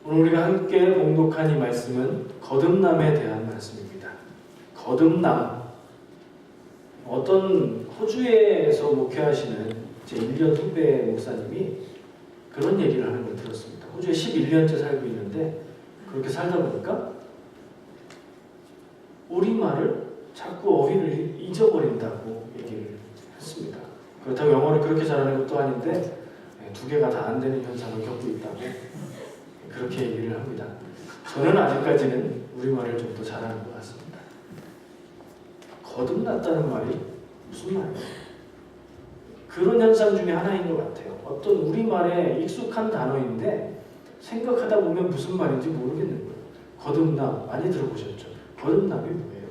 오늘 우리가 함께 봉독한 이 말씀은 거듭남에 대한 말씀입니다. 거듭남. 어떤 호주에서 목회하시는 제 1년 후배 목사님이 그런 얘기를 하는 걸 들었습니다. 호주에 11년째 살고 있는데 그렇게 살다 보니까 우리말을 자꾸 어휘를 잊어버린다고 얘기를 했습니다. 그렇다고 영어를 그렇게 잘하는 것도 아닌데 두 개가 다 안 되는 현상을 겪고 있다고 그렇게 얘기를 합니다. 저는 아직까지는 우리말을 좀 더 잘하는 것 같습니다. 거듭났다는 말이 무슨 말이에요? 그런 현상 중에 하나인 것 같아요. 어떤 우리말에 익숙한 단어인데 생각하다 보면 무슨 말인지 모르겠는 거예요. 거듭남 많이 들어보셨죠? 거듭남이 뭐예요?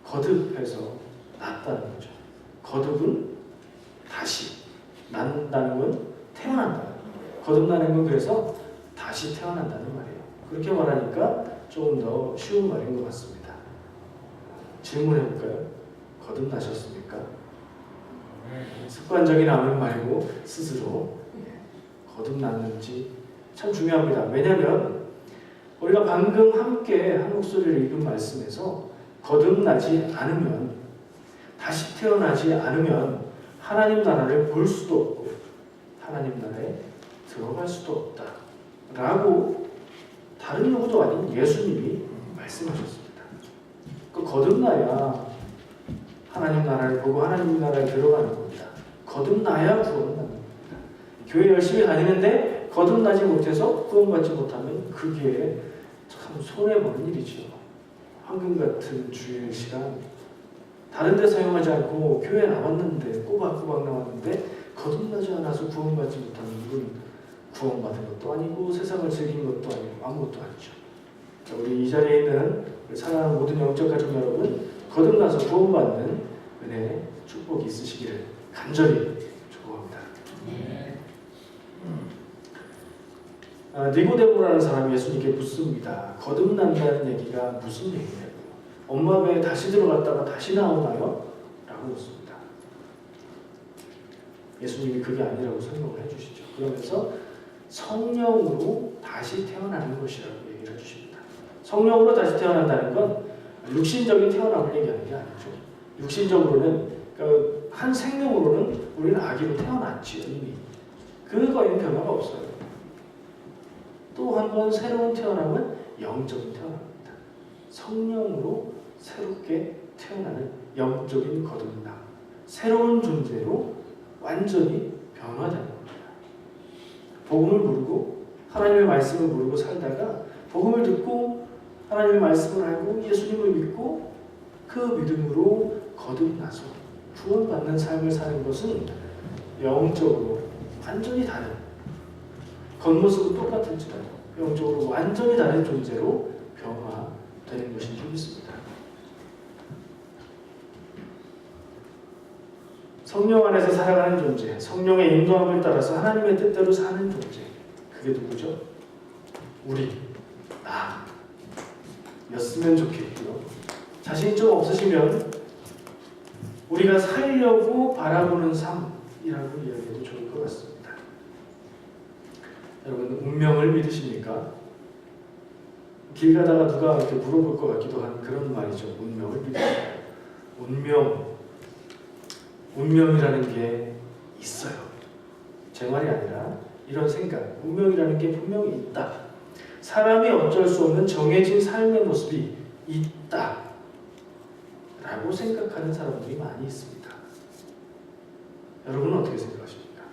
거듭해서 났다는 거죠. 거듭은 다시, 난다는 건 태어난다. 거듭나는 건 그래서 다시 태어난다는 말이에요. 그렇게 말하니까 조금 더 쉬운 말인 것 같습니다. 질문해볼까요? 거듭나셨습니까? 습관적인 아멘 말고 스스로 거듭났는지 참 중요합니다. 왜냐하면 우리가 방금 함께 한 목소리를 읽은 말씀에서 거듭나지 않으면, 다시 태어나지 않으면 하나님 나라를 볼 수도 없고 하나님 나라에 들어갈 수도 없다 라고 다른 누구도 아닌 예수님이 말씀하셨습니다. 그 거듭나야 하나님 나라를 보고 하나님 나라에 들어가는 겁니다. 거듭나야 구원받는 겁니다. 교회 열심히 다니는데 거듭나지 못해서 구원받지 못하면 그게 참 손해보는 일이죠. 황금 같은 주일 시간 다른 데 사용하지 않고 교회에 나왔는데 꼬박꼬박 나왔는데 거듭나지 않아서 구원받지 못하는 이건 구원받은 것도 아니고 세상을 즐긴 것도 아니고 아무것도 아니죠. 자, 우리 이 자리에 있는 사랑하는 모든 영적 가족 여러분, 거듭나서 구원받는 은혜의 축복이 있으시기를 간절히 축복합니다. 니고데모라는 사람이 예수님께 묻습니다. 거듭난다는 얘기가 무슨 얘기냐고. 엄마 배에 다시 들어갔다가 다시 나오나요? 라고 묻습니다. 예수님이 그게 아니라고 설명을 해주시죠. 그러면서 성령으로 다시 태어나는 것이라고 얘기를 해주십니다. 성령으로 다시 태어난다는 건 육신적인 태어남을 얘기하는 게 아니죠. 육신적으로는, 그러니까 한 생명으로는 우리는 아기로 태어났지요, 이미. 그거에는 변화가 없어요. 또 한 번 새로운 태어남은 영적인 태어남입니다. 성령으로 새롭게 태어나는 영적인 거듭남, 새로운 존재로 완전히 변화되는 겁니다. 복음을 모르고 하나님의 말씀을 모르고 살다가 복음을 듣고 하나님의 말씀을 알고 예수님을 믿고 그 믿음으로 거듭나서 구원받는 삶을 사는 것은 영적으로 완전히 다른, 겉모습은 똑같을지라도 영적으로 완전히 다른 존재로 변화되는 것인 줄 믿습니다. 성령 안에서 살아가는 존재, 성령의 인도함을 따라서 하나님의 뜻대로 사는 존재, 그게 누구죠? 우리, 나 였으면 좋겠고요. 자신이 좀 없으시면 우리가 살려고 바라보는 삶이라고 이야기해도 좋을 것 같습니다. 여러분, 운명을 믿으십니까? 길 가다가 누가 이렇게 물어볼 것 같기도 한 그런 말이죠. 운명을 믿으십니까? 운명이라는 게 있어요. 제 말이 아니라 이런 생각, 운명이라는 게 분명히 있다. 사람이 어쩔 수 없는 정해진 삶의 모습이 있다 라고 생각하는 사람들이 많이 있습니다. 여러분은 어떻게 생각하십니까?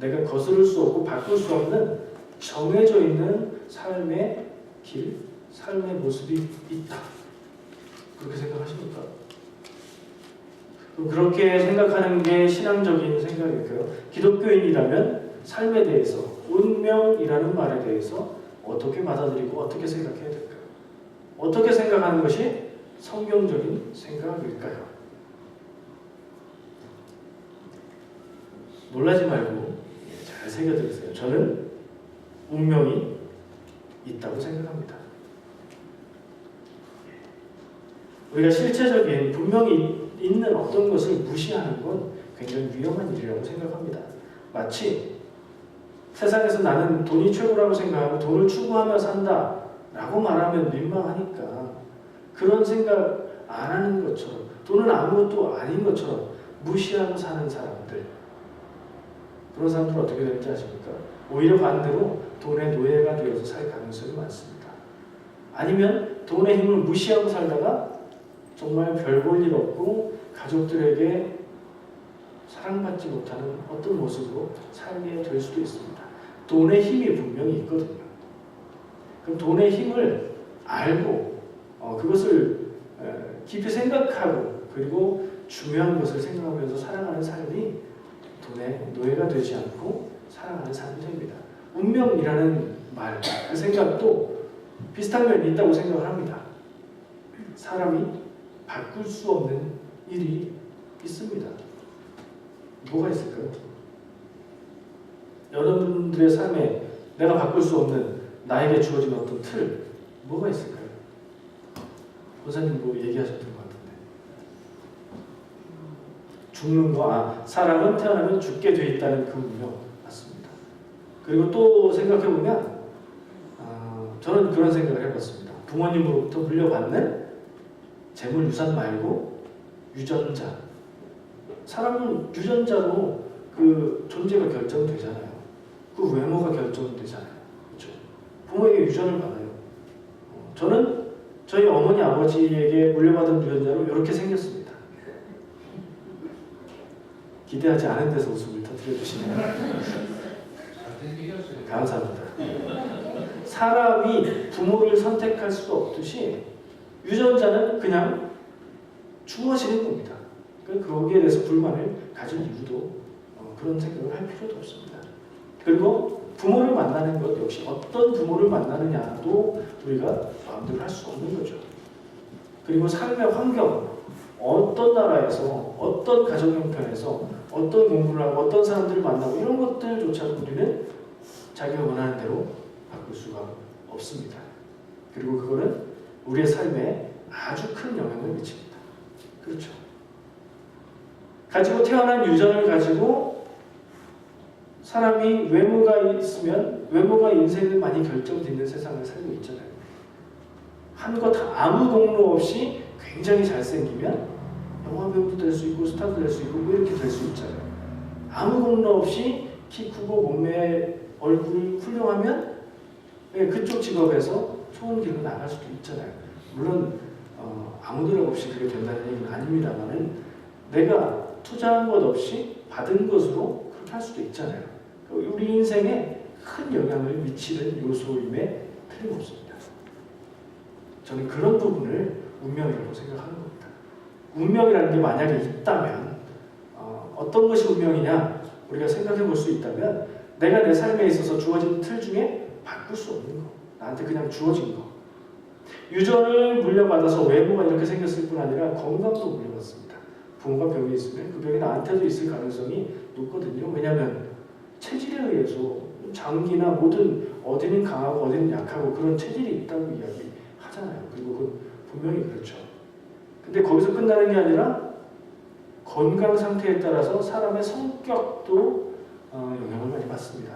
내가 거스를 수 없고 바꿀 수 없는 정해져 있는 삶의 길, 삶의 모습이 있다. 그렇게 생각하십니까? 그렇게 생각하는 게 신앙적인 생각일까요? 기독교인이라면 삶에 대해서, 운명이라는 말에 대해서 어떻게 받아들이고 어떻게 생각해야 될까요? 어떻게 생각하는 것이 성경적인 생각일까요? 놀라지 말고 잘 새겨들으세요. 저는 운명이 있다고 생각합니다. 우리가 실체적인 분명히 있는 어떤 것을 무시하는 건 굉장히 위험한 일이라고 생각합니다. 마치 세상에서 나는 돈이 최고라고 생각하고 돈을 추구하며 산다 라고 말하면 민망하니까 그런 생각 안 하는 것처럼 돈은 아무것도 아닌 것처럼 무시하고 사는 사람들, 그런 사람들은 어떻게 되는지 아십니까? 오히려 반대로 돈의 노예가 되어서 살 가능성이 많습니다. 아니면 돈의 힘을 무시하고 살다가 정말 별 볼 일 없고 가족들에게 사랑받지 못하는 어떤 모습으로 살게 될 수도 있습니다. 돈의 힘이 분명히 있거든요. 그럼 돈의 힘을 알고 그것을 깊이 생각하고 그리고 중요한 것을 생각하면서 살아가는 삶이 돈의 노예가 되지 않고 살아가는 삶이 됩니다. 운명이라는 말, 그 생각도 비슷한 면이 있다고 생각을 합니다. 사람이 바꿀 수 없는 일이 있습니다. 뭐가 있을까요? 여러분들의 삶에 내가 바꿀 수 없는 나에게 주어진 어떤 틀, 뭐가 있을까요? 권사님 뭐 얘기하셨던 것 같은데. 죽는 거, 사람은 태어나면 죽게 돼 있다는 그 운명 맞습니다. 그리고 또 생각해보면 저는 그런 생각을 해봤습니다. 부모님으로부터 물려받는 재물 유산 말고 유전자. 사람은 유전자로 그 존재가 결정되잖아요. 그 외모가 결정되잖아요. 그렇죠? 부모에게 유전을 받아요. 저는 저희 어머니 아버지에게 물려받은 유전자로 이렇게 생겼습니다. 기대하지 않은 데서 웃음을 터뜨려 주시네요. 감사합니다. 사람이 부모를 선택할 수 없듯이 유전자는 그냥 주어지는 겁니다. 거기에 대해서 불만을 가질 이유도 그런 생각을 할 필요도 없습니다. 그리고 부모를 만나는 것 역시 어떤 부모를 만나느냐도 우리가 마음대로 할 수 없는 거죠. 그리고 삶의 환경, 어떤 나라에서 어떤 가정 형편에서 어떤 공부를 하고 어떤 사람들을 만나고 이런 것들조차도 우리는 자기가 원하는 대로 바꿀 수가 없습니다. 그리고 그거는 우리의 삶에 아주 큰 영향을 미칩니다. 그렇죠. 가지고 태어난 유전을 가지고 사람이 외모가 있으면 외모가 인생을 많이 결정짓는 세상을 살고 있잖아요. 한 것 아무 공로 없이 굉장히 잘생기면 영화 배우도 될 수 있고 스타도 될 수 있고 뭐 이렇게 될 수 있잖아요. 아무 공로 없이 키 크고 몸매 얼굴 훌륭하면 그쪽 직업에서 좋은 길로 나갈 수도 있잖아요. 물론 아무 노력 없이 그게 된다는 얘기는 아닙니다만은 내가 투자한 것 없이 받은 것으로 그렇게 할 수도 있잖아요. 우리 인생에 큰 영향을 미치는 요소임에 틀림없습니다. 저는 그런 부분을 운명이라고 생각하는 겁니다. 운명이라는 게 만약에 있다면 어떤 것이 운명이냐 우리가 생각해 볼 수 있다면 내가 내 삶에 있어서 주어진 틀 중에 바꿀 수 없는 거, 나한테 그냥 주어진 거. 유전을 물려받아서 외모가 이렇게 생겼을 뿐 아니라 건강도 물려받습니다. 부모가 병이 있으면 그 병이 나한테도 있을 가능성이 높거든요. 왜냐하면 체질에 의해서 장기나 모든 어디는 강하고 어디는 약하고 그런 체질이 있다고 이야기하잖아요. 그리고 그건 분명히 그렇죠. 근데 거기서 끝나는 게 아니라 건강 상태에 따라서 사람의 성격도 영향을 많이 받습니다.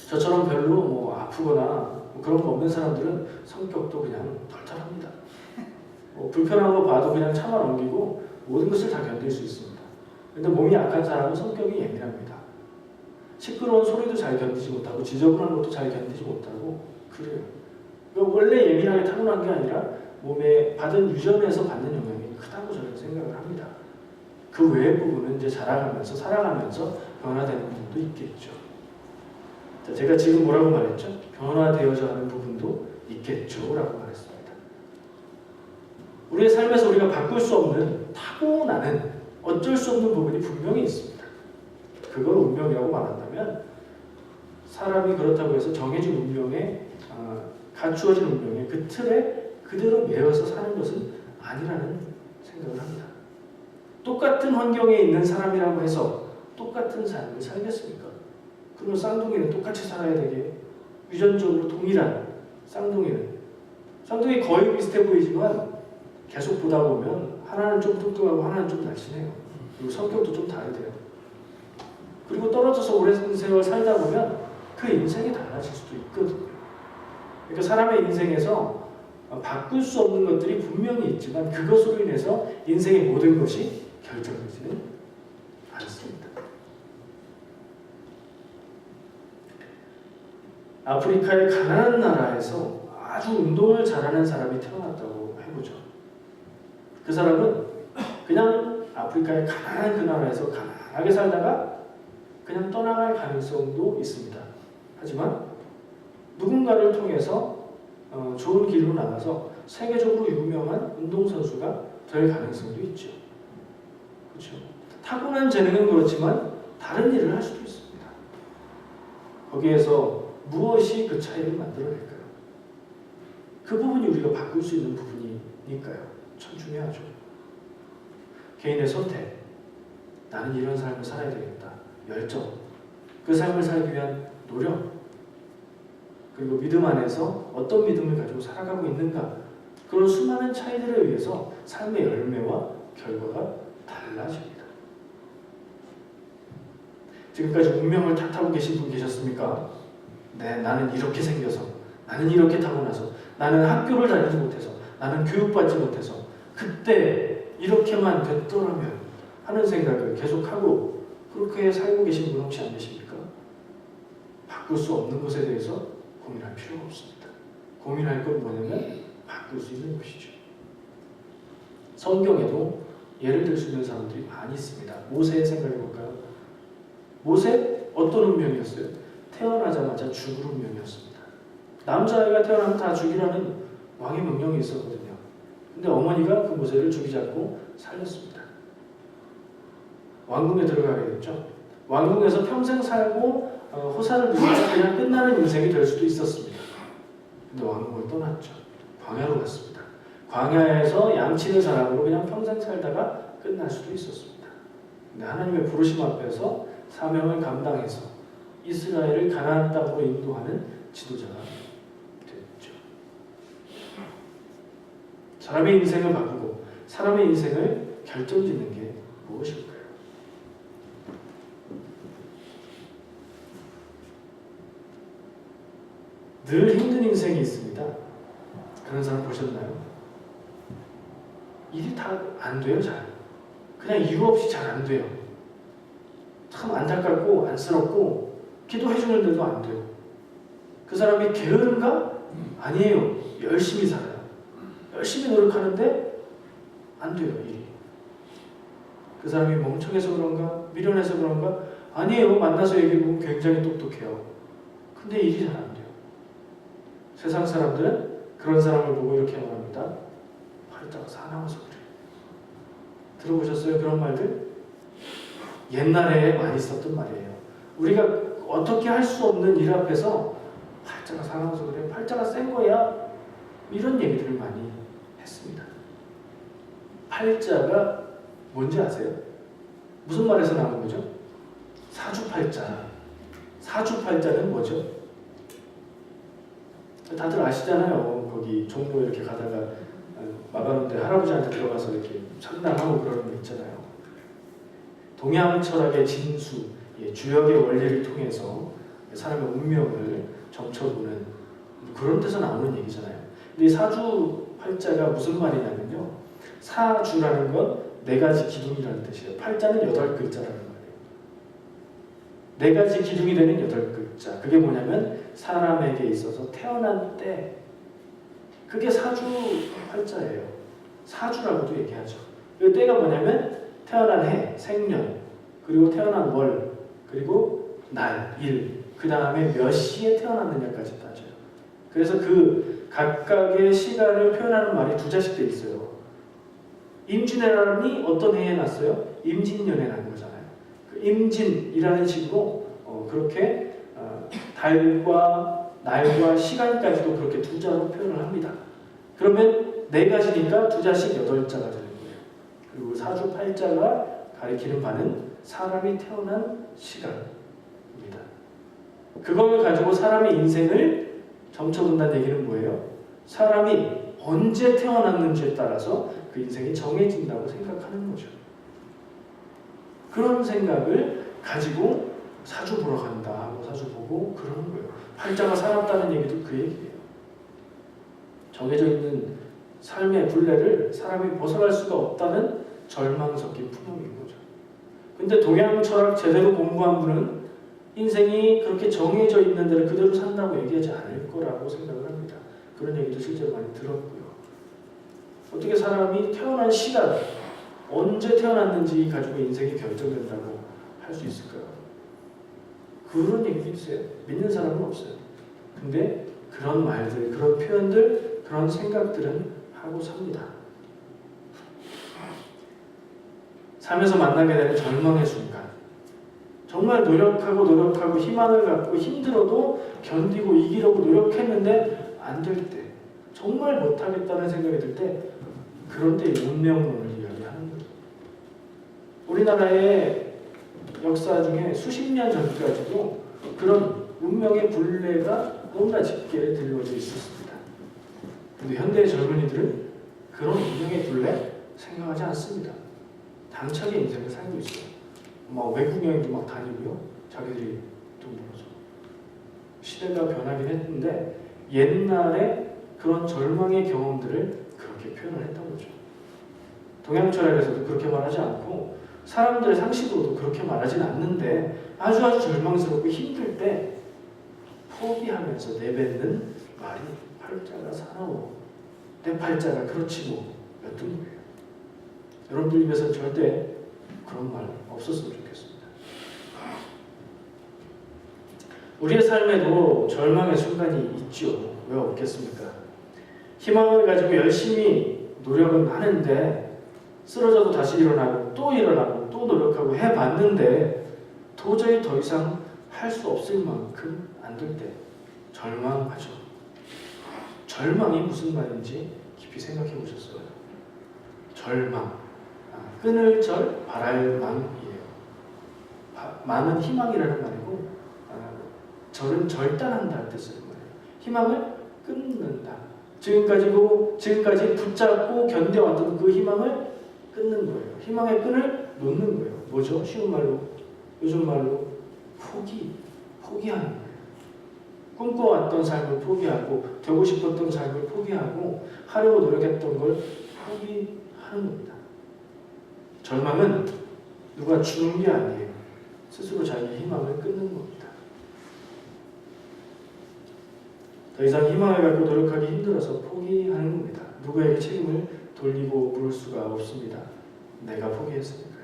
저처럼 별로 뭐 아프거나 그런 거 없는 사람들은 성격도 그냥 털털합니다. 불편한 거 봐도 그냥 참아 넘기고 모든 것을 다 견딜 수 있습니다. 근데 몸이 약한 사람은 성격이 예민합니다. 시끄러운 소리도 잘 견디지 못하고 지저분한 것도 잘 견디지 못하고 그래요. 원래 예민하게 타고난 게 아니라 몸에 받은 유전에서 받는 영향이 크다고 저는 생각을 합니다. 그 외의 부분은 이제 자라가면서 살아가면서 변화되는 부분도 있겠죠. 자, 제가 지금 뭐라고 말했죠? 변화되어져 가는 부분도 있겠죠 라고 말했습니다. 우리의 삶에서 우리가 바꿀 수 없는 타고나는 어쩔 수 없는 부분이 분명히 있습니다. 그걸 운명이라고 말한다면 사람이 그렇다고 해서 정해진 운명에 갖추어진 운명의 그 틀에 그대로 매여서 사는 것은 아니라는 생각을 합니다. 똑같은 환경에 있는 사람이라고 해서 똑같은 삶을 살겠습니까? 그러면 쌍둥이는 똑같이 살아야 되게 유전적으로 동일한 쌍둥이 거의 비슷해 보이지만 계속 보다 보면 하나는 좀 뚱뚱하고 하나는 좀 날씬해요. 그리고 성격도 좀 다르대요. 그리고 떨어져서 오랜 세월 살다 보면 그 인생이 달라질 수도 있거든요. 그러니까 사람의 인생에서 바꿀 수 없는 것들이 분명히 있지만 그것으로 인해서 인생의 모든 것이 결정되지는 않습니다. 아프리카의 가난한 나라에서 아주 운동을 잘하는 사람이 태어났다고 해보죠. 그 사람은 그냥 아프리카의 가난한 그 나라에서 가난하게 살다가 그냥 떠나갈 가능성도 있습니다. 하지만 누군가를 통해서 좋은 길로 나가서 세계적으로 유명한 운동선수가 될 가능성도 있죠. 그렇죠? 타고난 재능은 그렇지만 다른 일을 할 수도 있습니다. 거기에서 무엇이 그 차이를 만들어낼까요? 그 부분이 우리가 바꿀 수 있는 부분이니까요. 참 중요하죠. 개인의 선택, 나는 이런 삶을 살아야 되겠다. 열정, 그 삶을 살기 위한 노력, 그리고 믿음 안에서 어떤 믿음을 가지고 살아가고 있는가, 그런 수많은 차이들에 의해서 삶의 열매와 결과가 달라집니다. 지금까지 운명을 탓하고 계신 분 계셨습니까? 네, 나는 이렇게 생겨서, 나는 이렇게 타고나서, 나는 학교를 다니지 못해서, 나는 교육받지 못해서, 그때 이렇게만 됐더라면 하는 생각을 계속하고 그렇게 살고 계신 분 혹시 안 계십니까? 바꿀 수 없는 것에 대해서 고민할 필요가 없습니다. 고민할 건 뭐냐면 바꿀 수 있는 것이죠. 성경에도 예를 들 수 있는 사람들이 많이 있습니다. 모세의 생각해 볼까요? 모세 어떤 운명이었어요? 태어나자마자 죽을 운명이었습니다. 남자아이가 태어나면 다 죽이라는 왕의 명령이 있었거든요. 근데 어머니가 그 모세를 죽이지 않고 살렸습니다. 왕궁에 들어가게 됐죠. 왕궁에서 평생 살고 호사를 누리다 그냥 끝나는 인생이 될 수도 있었습니다. 근데 왕궁을 떠났죠. 광야로 갔습니다. 광야에서 양치는 사람으로 그냥 평생 살다가 끝날 수도 있었습니다. 근데 하나님의 부르심 앞에서 사명을 감당해서 이스라엘을 가나안 땅으로 인도하는 지도자가 됐죠. 사람의 인생을 바꾸고 사람의 인생을 결정짓는 게 무엇일까요? 늘 힘든 인생이 있습니다. 그런 사람 보셨나요? 일이 다 안 돼요, 잘. 그냥 이유 없이 잘 안 돼요. 참 안타깝고 안쓰럽고 기도해 주는데도 안 돼요. 그 사람이 게으른가? 아니에요. 열심히 살아요. 열심히 노력하는데 안 돼요, 일이. 그 사람이 멍청해서 그런가? 미련해서 그런가? 아니에요. 만나서 얘기해보면 굉장히 똑똑해요. 근데 일이 잘 안 돼요. 세상 사람들은 그런 사람을 보고 이렇게 말합니다. 팔자가 사나워서 그래. 들어보셨어요? 그런 말들? 옛날에 많이 썼던 말이에요. 우리가 어떻게 할 수 없는 일 앞에서 팔자가 사나워서 그래. 팔자가 센 거야. 이런 얘기들을 많이 했습니다. 팔자가 뭔지 아세요? 무슨 말에서 나온 거죠? 사주팔자. 사주팔자는 뭐죠? 다들 아시잖아요. 거기 종로 이렇게 가다가 마가론데 할아버지한테 들어가서 이렇게 상담하고 그러는 거 있잖아요. 동양 철학의 진수, 주역의 원리를 통해서 사람의 운명을 점쳐보는 그런 데서 나오는 얘기잖아요. 근데 이 사주팔자가 무슨 말이냐면요. 사주라는 건 네 가지 기둥이라는 뜻이에요. 팔자는 8글자라는 말이에요. 네 가지 기둥이 되는 8글자. 그게 뭐냐면 사람에게 있어서 태어난 때, 그게 사주팔자예요. 사주라고도 얘기하죠. 그 때가 뭐냐면 태어난 해, 생년, 그리고 태어난 월, 그리고 날, 일, 그 다음에 몇 시에 태어났느냐까지 따져요. 그래서 그 각각의 시간을 표현하는 말이 두 자씩 돼 있어요. 임진왜란이 어떤 해에 났어요? 임진년에 난 거잖아요. 그 임진이라는 식으로 그렇게 달과 날과 시간까지도 그렇게 두 자로 표현을 합니다. 그러면 네 가지니까 두 자씩 8자가 되는 거예요. 그리고 사주팔자가 가리키는 바는 사람이 태어난 시간입니다. 그걸 가지고 사람의 인생을 점쳐본다는 얘기는 뭐예요? 사람이 언제 태어났는지에 따라서 그 인생이 정해진다고 생각하는 거죠. 그런 생각을 가지고 사주 보러 간다 하고 사주 보고 그러는 거예요. 팔자가 살았다는 얘기도 그 얘기예요. 정해져 있는 삶의 굴레를 사람이 벗어날 수가 없다는 절망 섞인 풍경인 거죠. 근데 동양 철학 제대로 공부한 분은 인생이 그렇게 정해져 있는 대로 그대로 산다고 얘기하지 않을 거라고 생각을 합니다. 그런 얘기도 실제로 많이 들었고요. 어떻게 사람이 태어난 시간, 언제 태어났는지 가지고 인생이 결정된다고 할 수 있을까요? 그런 얘기도 있어요. 믿는 사람은 없어요. 근데 그런 말들, 그런 표현들, 그런 생각들은 하고 삽니다. 삶에서 만나게 되는 절망의 순간, 정말 노력하고 희망을 갖고 힘들어도 견디고 이기려고 노력했는데 안 될 때, 정말 못하겠다는 생각이 들 때, 그런 때 운명론을 이야기하는 거죠. 우리나라의 역사 중에 수십 년 전까지도 그런 운명의 굴레가 너무나 짙게 드리워져 있었습니다. 근데 현대의 젊은이들은 그런 운명의 굴레 생각하지 않습니다. 당차게 인생을 살고 있어요. 막 외국 여행도 막 다니고요. 자기들이 돈 벌어서. 시대가 변하긴 했는데 옛날에 그런 절망의 경험들을 그렇게 표현을 했던 거죠. 동양 철학에서도 그렇게 말하지 않고 사람들의 상식으로도 그렇게 말하진 않는데 아주 절망스럽고 힘들 때 포기하면서 내뱉는 말이 팔자가 사나워. 내 팔자가 그렇지 뭐 였던 거예요. 여러분들 입에서 절대 그런 말 없었으면 좋겠습니다. 우리의 삶에도 절망의 순간이 있죠. 왜 없겠습니까? 희망을 가지고 열심히 노력은 하는데 쓰러져도 다시 일어나고 또 노력하고 해봤는데 도저히 더 이상 할 수 없을 만큼 안 될 때 절망하죠. 절망이 무슨 말인지 깊이 생각해 보셨어요? 절망, 끊을 절, 바랄 망이에요. 망은 희망이라는 말이고 절은 절단한다 뜻을 말해요. 희망을 끊는다. 지금까지 붙잡고 견뎌왔던 그 희망을 끊는 거예요. 희망의 끈을 놓는 거예요. 뭐죠? 쉬운 말로, 요즘 말로 포기하는 거예요. 꿈꿔왔던 삶을 포기하고 되고 싶었던 삶을 포기하고 하려고 노력했던 걸 포기하는 겁니다. 절망은 누가 주는 게 아니에요. 스스로 자기의 희망을 끊는 겁니다. 더 이상 희망을 갖고 노력하기 힘들어서 포기하는 겁니다. 누구에게 책임을 돌리고 물을 수가 없습니다. 내가 포기했으니까요.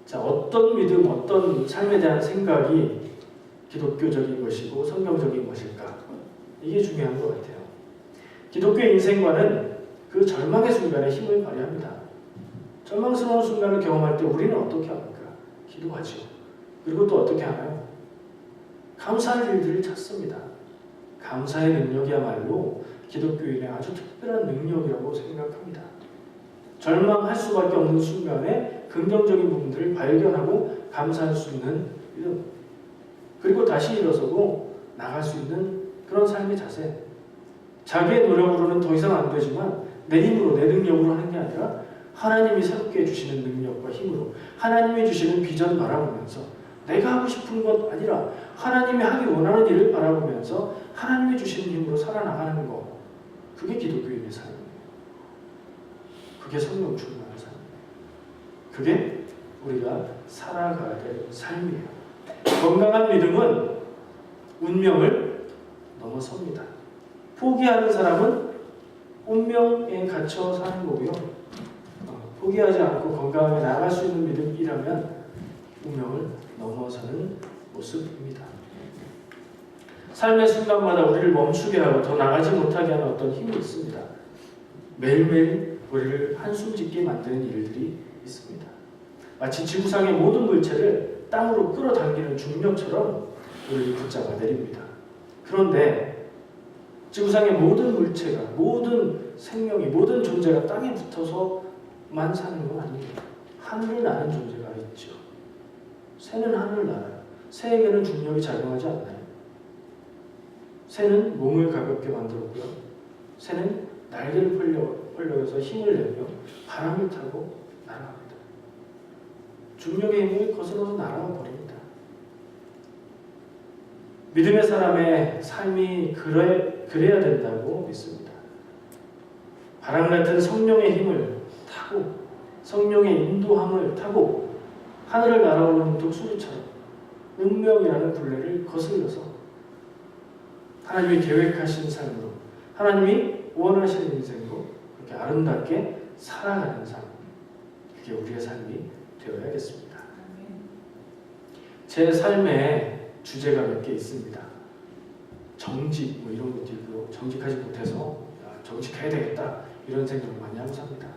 자, 어떤 믿음, 어떤 삶에 대한 생각이 기독교적인 것이고 성경적인 것일까? 이게 중요한 것 같아요. 기독교의 인생관은 그 절망의 순간에 힘을 발휘합니다. 절망스러운 순간을 경험할 때 우리는 어떻게 합니까? 기도하죠. 그리고 또 어떻게 하나요? 감사할 일들을 찾습니다. 감사의 능력이야말로 기독교인의 아주 특별한 능력이라고 생각합니다. 절망할 수밖에 없는 순간에 긍정적인 부분들을 발견하고 감사할 수 있는 믿음, 그리고 다시 일어서고 나갈 수 있는 그런 삶의 자세. 자기의 노력으로는 더 이상 안 되지만 내 힘으로, 내 능력으로 하는 게 아니라 하나님이 새롭게 주시는 능력과 힘으로 하나님이 주시는 비전 바라보면서 내가 하고 싶은 것 아니라 하나님이 하기 원하는 일을 바라보면서 하나님이 주시는 힘으로 살아나가는 것, 그게 기독교인의 삶이에요. 그게 성령 충만한 삶이에요. 그게 우리가 살아가야 될 삶이에요. 건강한 믿음은 운명을 넘어섭니다. 포기하는 사람은 운명에 갇혀 사는 거고요. 포기하지 않고 건강하게 나아갈 수 있는 믿음이라면 운명을 넘어서는 모습입니다. 삶의 순간마다 우리를 멈추게 하고 더 나가지 못하게 하는 어떤 힘이 있습니다. 매일매일 우리를 한숨 짓게 만드는 일들이 있습니다. 마치 지구상의 모든 물체를 땅으로 끌어당기는 중력처럼 우리를 붙잡아 내립니다. 그런데 지구상의 모든 물체가, 모든 생명이, 모든 존재가 땅에 붙어서만 사는 건 아닙니다. 하늘을 나는 존재가 있죠. 새는 하늘을 날아요. 새에게는 중력이 작용하지 않나요? 새는 몸을 가볍게 만들었고요. 새는 날개를 벌려서 힘을 내며 바람을 타고 날아갑니다. 중력의 힘을 거스러서 날아가 버립니다. 믿음의 사람의 삶이 그래야 된다고 믿습니다. 바람 같은 성령의 힘을 타고 성령의 인도함을 타고 하늘을 날아오는 독수리처럼 운명이라는 굴레를 거슬려서 하나님이 계획하신 삶으로 하나님이 원하시는 인생으로 그렇게 아름답게 살아가는 삶, 그게 우리의 삶이 되어야겠습니다. 제 삶의 주제가 몇 개 있습니다. 정직 뭐 이런 것도 있고 정직하지 못해서 정직해야 되겠다 이런 생각을 많이 하고 삽니다.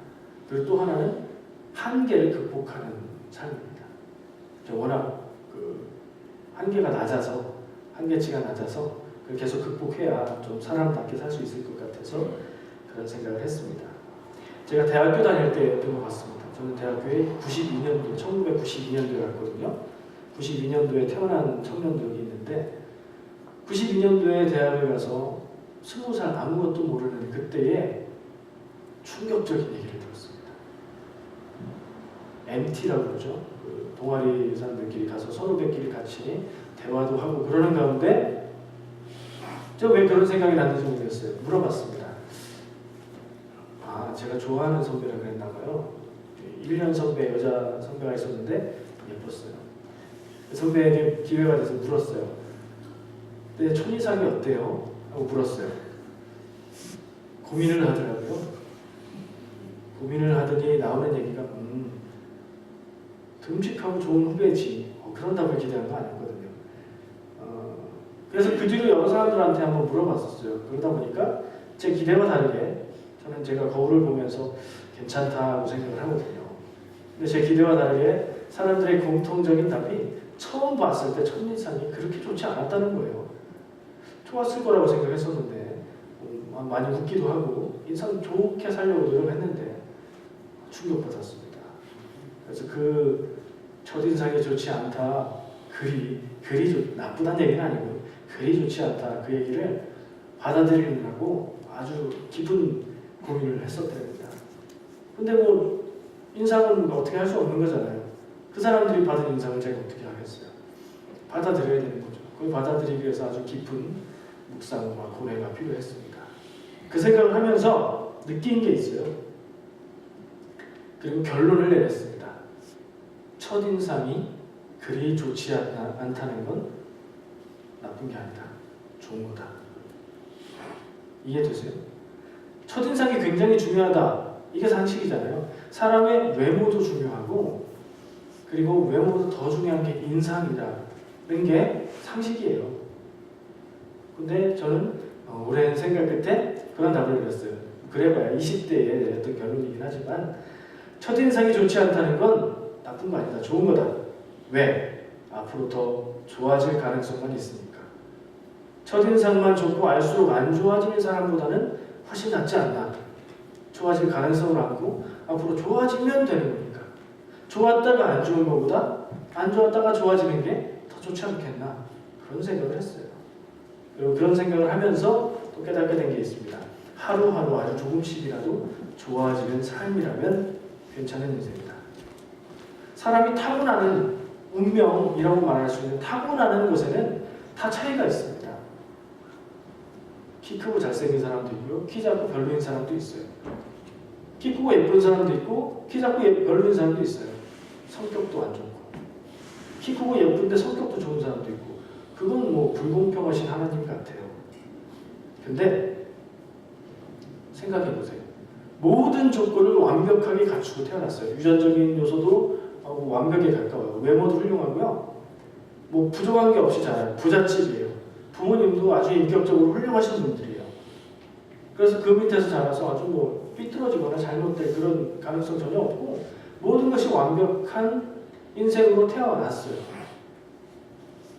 그리고 또 하나는 한계를 극복하는 삶입니다. 워낙 한계가 낮아서 한계치가 낮아서 그걸 계속 극복해야 좀 사람답게 살 수 있을 것 같아서 그런 생각을 했습니다. 제가 대학교 다닐 때였던 것 같습니다. 저는 대학교에 92년도, 1992년도에 갔거든요. 92년도에 태어난 청년도 여기 있는데 92년도에 대학을 가서 20살 아무것도 모르는 그때에 충격적인 얘기를 들었습니다. MT라고 그러죠. 그 동아리 사람들끼리 가서 선후배끼리 같이 대화도 하고 그러는 가운데 제가 왜 그런 생각이 났는지 모르겠어요. 물어봤습니다. 제가 좋아하는 선배라 그랬나 봐요. 1년 선배, 여자 선배가 있었는데 예뻤어요. 선배에게 기회가 돼서 물었어요. 내 첫인상이 어때요? 하고 물었어요. 고민을 하더라고요. 고민을 하더니 나오는 얘기가 듬직하고 좋은 후배지. 그런 답을 기대한 거 아니거든요. 그래서 그 뒤로 여러 사람들한테 한번 물어봤었어요. 그러다 보니까 제 기대와 다르게 저는 제가 거울을 보면서 괜찮다고 생각을 하거든요. 근데 제 기대와 다르게 사람들의 공통적인 답이 처음 봤을 때 첫인상이 그렇게 좋지 않았다는 거예요. 좋았을 거라고 생각했었는데 많이 웃기도 하고 인상 좋게 살려고 노력했는데 충격받았습니다. 그래서 그 첫인상이 좋지 않다, 글이 나쁘다는 얘기는 아니고 글이 좋지 않다 그 얘기를 받아들이느라고 아주 깊은 고민을 했었답니다. 근데 뭐 인상은 어떻게 할 수 없는 거잖아요. 그 사람들이 받은 인상을 제가 어떻게 하겠어요. 받아들여야 되는 거죠. 그걸 받아들이기 위해서 아주 깊은 묵상과 고뇌가 필요했습니다. 그 생각을 하면서 느낀 게 있어요. 그리고 결론을 내렸습니다. 첫인상이 그리 좋지 않다는 건 나쁜 게 아니다. 좋은 거다. 이해되세요? 첫인상이 굉장히 중요하다. 이게 상식이잖아요. 사람의 외모도 중요하고 그리고 외모보다 더 중요한 게 인상이라는 게 상식이에요. 근데 저는 오랜 생각 끝에 그런 답을 내렸어요. 그래봐야 20대에 내렸던 결론이긴 하지만 첫인상이 좋지 않다는 건 나쁜 거 아니다. 좋은 거다. 왜? 앞으로 더 좋아질 가능성만 있으니까. 첫인상만 좋고 알수록 안 좋아지는 사람보다는 훨씬 낫지 않나. 좋아질 가능성을 안고 앞으로 좋아지면 되는 거니까. 좋았다가 안 좋은 것보다 안 좋았다가 좋아지는 게 더 좋지 않겠나. 그런 생각을 했어요. 그리고 그런 생각을 하면서 또 깨닫게 된 게 있습니다. 하루하루 아주 조금씩이라도 좋아지는 삶이라면 괜찮은 인생이다. 사람이 타고나는 운명이라고 말할 수 있는 타고나는 것에는 다 차이가 있습니다. 키 크고 잘생긴 사람도 있고요. 키 작고 별로인 사람도 있어요. 키 크고 예쁜 사람도 있고 키 작고 별로인 사람도 있어요. 성격도 안 좋고 키 크고 예쁜데 성격도 좋은 사람도 있고 그건 뭐 불공평하신 하나님 같아요. 근데 생각해보세요. 모든 조건을 완벽하게 갖추고 태어났어요. 유전적인 요소도 완벽에 가까워요. 외모도 훌륭하고요. 뭐 부족한 게 없이 자라요. 부잣집이에요. 부모님도 아주 인격적으로 훌륭하신 분들이에요. 그래서 그 밑에서 자라서 아주 뭐 삐뚤어지거나 잘못될 그런 가능성 전혀 없고 모든 것이 완벽한 인생으로 태어났어요.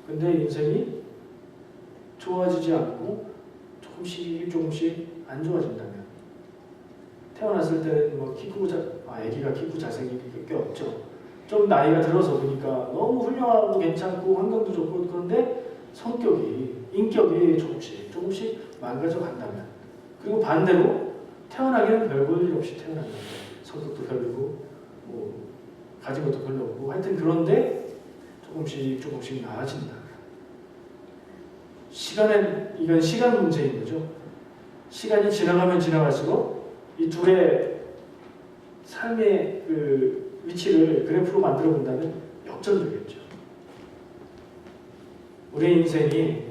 근데 인생이 좋아지지 않고 조금씩 안 좋아진다면 태어났을 때는 뭐 키 크고 아기가 키 크고 잘생긴 게 없죠. 좀 나이가 들어서 보니까 너무 훌륭하고 괜찮고 환경도 좋고 그런데 성격이 인격이 조금씩 망가져 간다면 그리고 반대로 태어나기는 별 볼 일 없이 태어났는데 성격도 별로고 뭐 가진 것도 별로 없고 하여튼 그런데 조금씩 나아진다. 이건 시간 문제인 거죠. 시간이 지나가면 지나갈수록 이 둘의 삶의 그 위치를 그래프로 만들어 본다면 역전되겠죠. 우리 인생이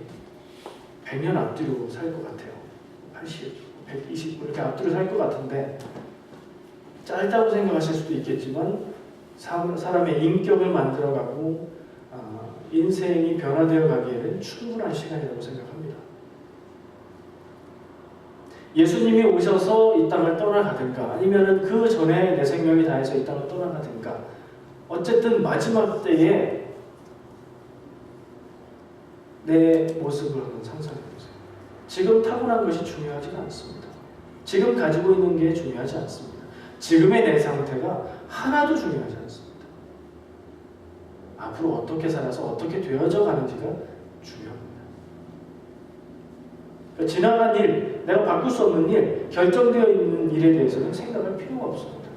100년 앞뒤로 살 것 같아요. 80, 120 이렇게 앞뒤로 살 것 같은데 짧다고 생각하실 수도 있겠지만 사람의 인격을 만들어가고 인생이 변화되어 가기에는 충분한 시간이라고 생각합니다. 예수님이 오셔서 이 땅을 떠나가든가 아니면 그 전에 내 생명이 다해서 이 땅을 떠나가든가 어쨌든 마지막 때에 내 모습을 한번 상상해보세요. 지금 타고난 것이 중요하지 않습니다. 지금 가지고 있는 게 중요하지 않습니다. 지금의 내 상태가 하나도 중요하지 않습니다. 앞으로 어떻게 살아서 어떻게 되어져 가는지가 중요합니다. 그러니까 지나간 일, 내가 바꿀 수 없는 일, 결정되어 있는 일에 대해서는 생각할 필요가 없습니다.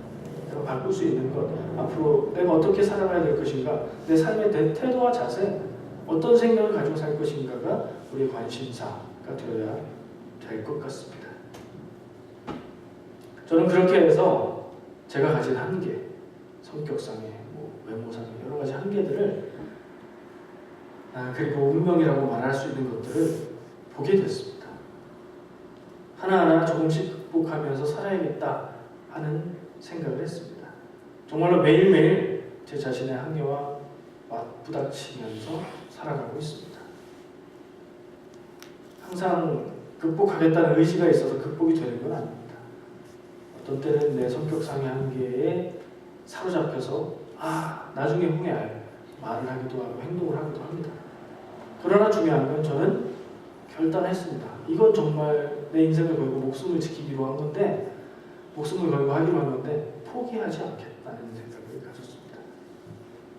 내가 바꿀 수 있는 것, 앞으로 내가 어떻게 살아가야 될 것인가, 내 삶의 태도와 자세, 어떤 생각을 가지고 살 것인가가 우리의 관심사가 되어야 될 것 같습니다. 저는 그렇게 해서 제가 가진 한계, 성격상의, 외모상의 여러 가지 한계들을 그리고 운명이라고 말할 수 있는 것들을 보게 됐습니다. 하나하나 조금씩 극복하면서 살아야겠다 하는 생각을 했습니다. 정말로 매일매일 제 자신의 한계와 부닥치면서 살아가고 있습니다. 항상 극복하겠다는 의지가 있어서 극복이 되는 건 아닙니다. 어떤 때는 내 성격상의 한계에 사로잡혀서 나중에 후회할 말을 하기도 하고 행동을 하기도 합니다. 그러나 중요한 건 저는 결단했습니다. 이건 정말 내 인생을 걸고 목숨을 지키기로 한 건데 목숨을 걸고 하기로 한 건데 포기하지 않겠다는 생각을 가졌습니다.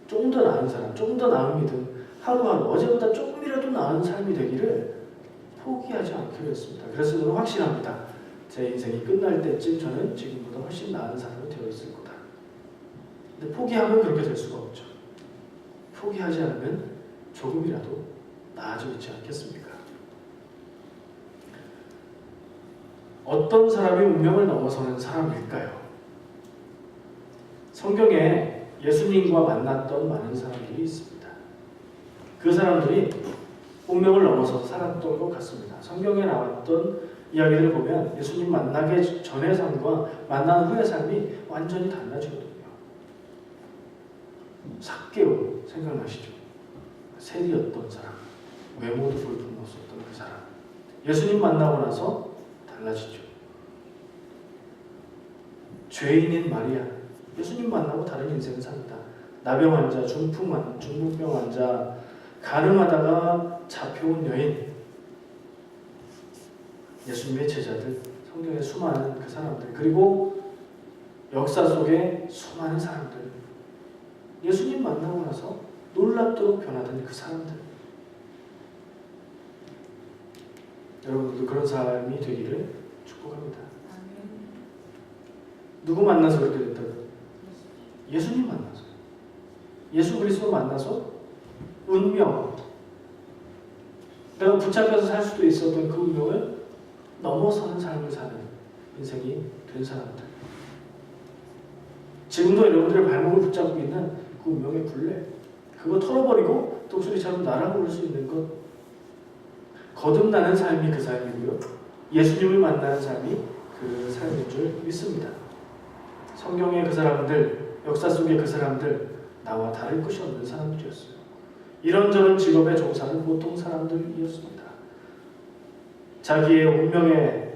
조금 더 나은 사람, 조금 더 나은 믿음, 하루하루 어제보다 조금이라도 나은 삶이 되기를 포기하지 않기로 했습니다. 그래서 저는 확신합니다. 제 인생이 끝날 때쯤 저는 지금보다 훨씬 나은 사람이 되어 있을 거다. 근데 포기하면 그렇게 될 수가 없죠. 포기하지 않으면 조금이라도 나아져 있지 않겠습니까? 어떤 사람이 운명을 넘어서는 사람일까요? 성경에 예수님과 만났던 많은 사람들이 있습니다. 그 사람들이 운명을 넘어서서 살았던 것 같습니다. 성경에 나왔던 이야기들을 보면 예수님 만나기 전의 삶과 만난 후의 삶이 완전히 달라지거든요. 삭개오 생각나시죠? 세리였던 사람, 외모도 볼품없었던 그 사람. 예수님 만나고 나서 달라지죠. 죄인인 마리아, 예수님 만나고 다른 인생을 삽니다. 나병 환자, 중풍병 환자, 가늠하다가 잡혀온 여인, 예수님의 제자들, 성경의 수많은 그 사람들, 그리고 역사 속에 수많은 사람들, 예수님 만나고 나서 놀랍도록 변화된 그 사람들. 여러분들도 그런 삶이 되기를 축복합니다. 누구 만나서 그렇게 됐다고요? 예수님 만나서, 예수 그리스도 만나서 운명, 내가 붙잡혀서 살 수도 있었던 그 운명을 넘어서는 삶을 사는 인생이 된 사람들. 지금도 여러분들의 발목을 붙잡고 있는 그 운명의 굴레, 그거 털어버리고 독수리처럼 날아오를 수 있는 것, 거듭나는 삶이 그 삶이고요. 예수님을 만나는 삶이 그 삶인 줄 믿습니다. 성경의 그 사람들, 역사 속의 그 사람들, 나와 다를 것이 없는 사람들이었어요. 이런저런 직업에 종사하는 보통 사람들이었습니다. 자기의 운명에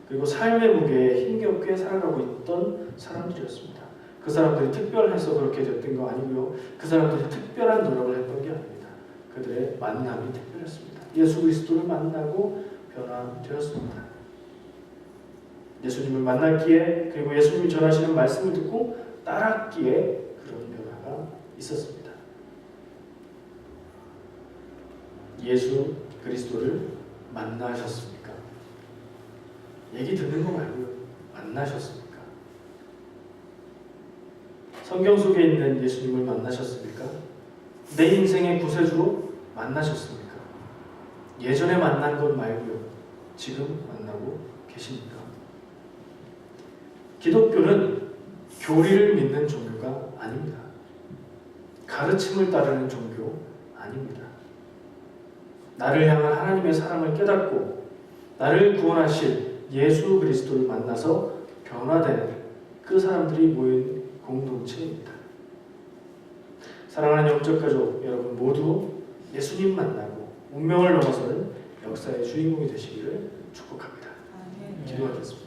그리고 삶의 무게에 힘겹게 살아가고 있던 사람들이었습니다. 그 사람들이 특별해서 그렇게 됐던 거 아니고요. 그 사람들이 특별한 노력을 했던 게 아닙니다. 그들의 만남이 특별했습니다. 예수 그리스도를 만나고 변화되었습니다. 예수님을 만났기에, 그리고 예수님이 전하시는 말씀을 듣고 따랐기에 그런 변화가 있었습니다. 예수 그리스도를 만나셨습니까? 얘기 듣는 거 말고요. 만나셨습니까? 성경 속에 있는 예수님을 만나셨습니까? 내 인생의 구세주로 만나셨습니까? 예전에 만난 것 말고요. 지금 만나고 계십니까? 기독교는 교리를 믿는 종교가 아닙니다. 가르침을 따르는 종교 아닙니다. 나를 향한 하나님의 사랑을 깨닫고 나를 구원하실 예수 그리스도를 만나서 변화되는 그 사람들이 모인 공동체입니다. 사랑하는 영적 가족 여러분 모두 예수님 만나고 운명을 넘어서는 역사의 주인공이 되시기를 축복합니다. 기도하겠습니다.